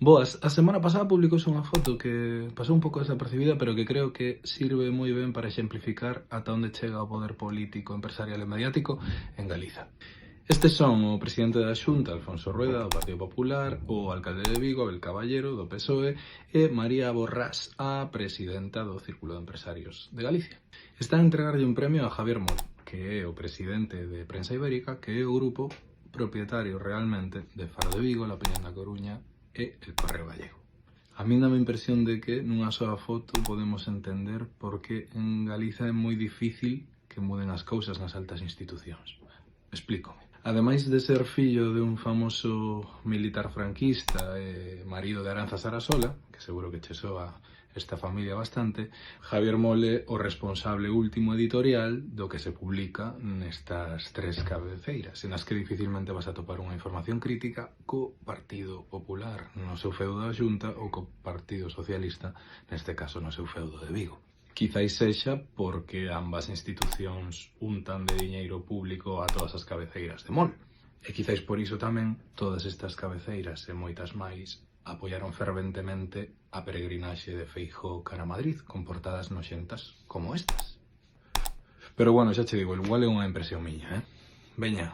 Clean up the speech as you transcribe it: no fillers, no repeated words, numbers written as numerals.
Boas, a semana pasada publicouse unha foto que pasou un pouco desapercibida, pero que creo que sirve moi ben para exemplificar ata onde chega o poder político, empresarial e mediático en Galiza. Estes son o presidente da Xunta, Alfonso Rueda, do Partido Popular, o alcalde de Vigo, Abel Caballero, do PSOE, e María Borrás, a presidenta do Círculo de Empresarios de Galicia. Están a entregarlle un premio a Javier Mol, que é o presidente de Prensa Ibérica, que é o grupo propietario realmente de Faro de Vigo, La Opinión da Coruña e El Correo Gallego. A min dame a impresión de que nunha soa foto podemos entender por que en Galiza é moi difícil que muden as cousas nas altas institucións. Explícome. Ademais de ser fillo de un famoso militar franquista e marido de Aranza Sarasola, que seguro que che soa esta familia bastante, Javier Mole o responsable último editorial do que se publica nestas tres cabeceiras, en as que dificilmente vas a topar unha información crítica co Partido Popular no seu feudo da Xunta ou co Partido Socialista, neste caso no seu feudo de Vigo. Quizáis sexa porque ambas institucións untan de diñeiro público a todas as cabeceiras de Mol. E quizáis por iso tamén todas estas cabeceiras e moitas máis apoiaron ferventemente a peregrinaxe de Feijóo cara a Madrid con portadas noxentas como estas. Pero bueno, xa che digo, igual é unha impresión miña, Veña,